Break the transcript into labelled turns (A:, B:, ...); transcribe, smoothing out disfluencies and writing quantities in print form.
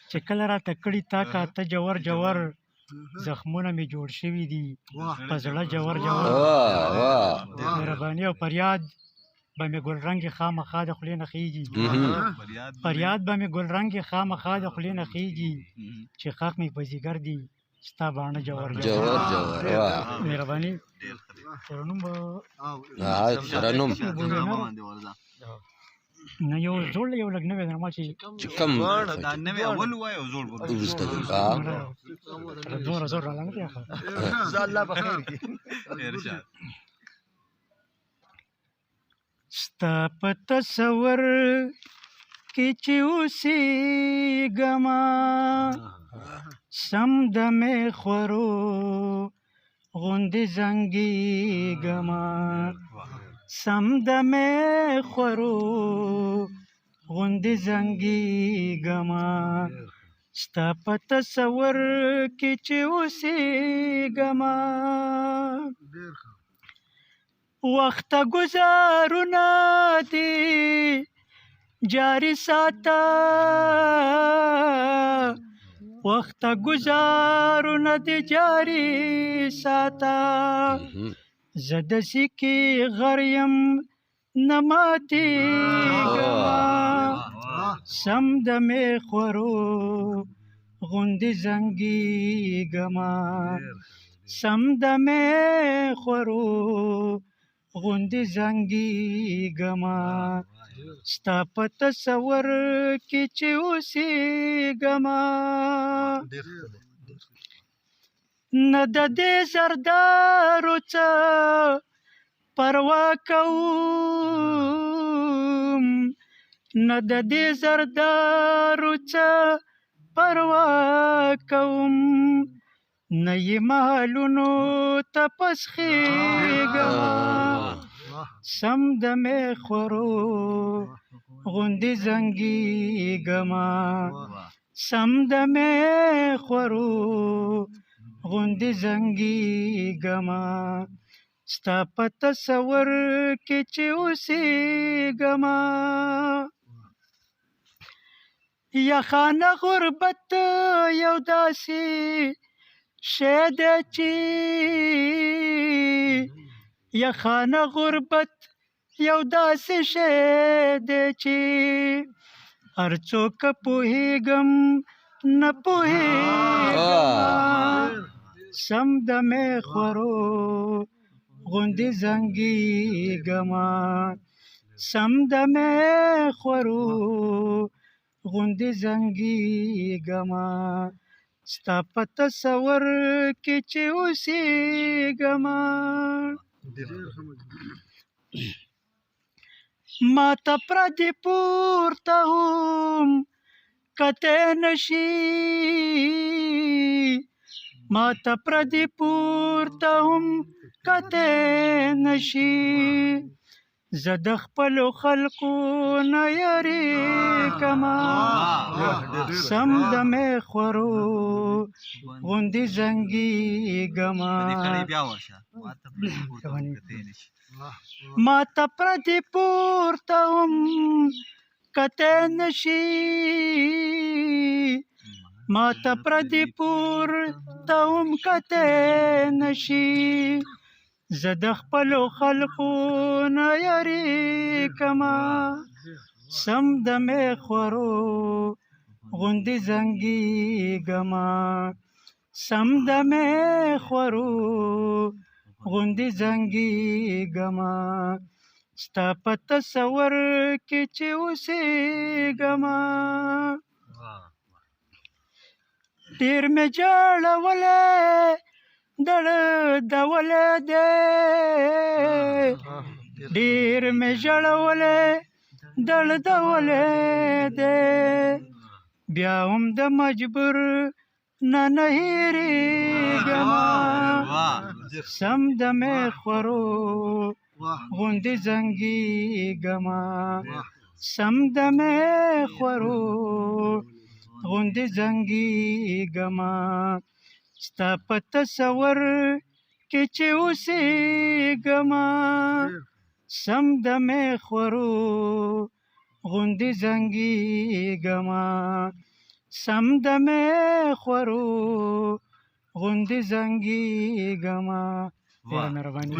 A: چې کله راته کړي تا کاته جوور جوور زخمونه مې جوړ شوي دي په زړه جوور جوور مهرباني او فریاد به مې ګلرنګې خامخا د خولې نه خیږي فریاد به مې ګلرنګې خامخا د خولې نه خیږي چې خاق مې په ځیګر دي ستا باڼه جوور جوور مهرباني ترنم به
B: ترنم
A: نه یو زوړ یو لږ نوی درما چې
B: کم
C: دا نوی اول وای او زوړ
B: وروسته
A: زور را لنګ دی
C: الله بخیر کی ارشاد
A: ستا په تصور کې چې اوسېږمه سم د مې خورو غوندې زنګېږمه سم د مې خورو غوندې زنګېږمه ستا په تصور کې چې اوسېږمه وخته ګزارونه دې جاري ساته وخته ګزارونه دې جاري ساته زه د سکې غر یم نه ماتېږمه سم د مې خورو غوندې زنګېږمه سم د مې خورو غوندې زنګېږمه ستا په تصور کې چې اوسېږمه نه د دې زردارو څه پروا کوم نه د دې زردارو څه پروا کوم نه یې محلونو ته پسخېږمه سم د مې خورو غوندې زنګېږمه سم د مې خورو غوندې زنګېږمه ستا په تصور کې چې اوسېږمه یخانه غربت یو داسې شی دی چې یخانه غربت یو داسې شی دی چې هر څوک پوهېږم نه پوهېږم سم د مې خورو غوندې زنګېږمه سم د مې خورو غوندې زنګېږمه ستا په تصور کې چې اوسېږمه ما ته پردې پورته هم کتی نشي ما ته پردې پورته هم کتی نشي زه د خپلو خلقو نه یریږمه سم د مې خورو غوندې زنګېږمه ما ته پردې پورته هم کتی نشي ما ته پردې پورته هم کتی نشي زه د خپلو خلقو نه یریږمه سم د مې خورو غوندې زنګېږمه سم د مې خورو غوندې زنګېږمه ستا په تصور کې چې اوسېږمه ډېر مې ژړولی دړه دولی دی ډېر مې ژړولی دړه دولی دی بیا هم د مجبور نه هېرېږمه سم د مې خورو غوندې زنګېږمه سم د مې خورو غوندې زنګېږمه ستا په تصور کې چې اوسېږمه سم د مې خورو غوندې زنګېږمه سم د مې خورو غوندې زنګېږمه ډېره مهرباني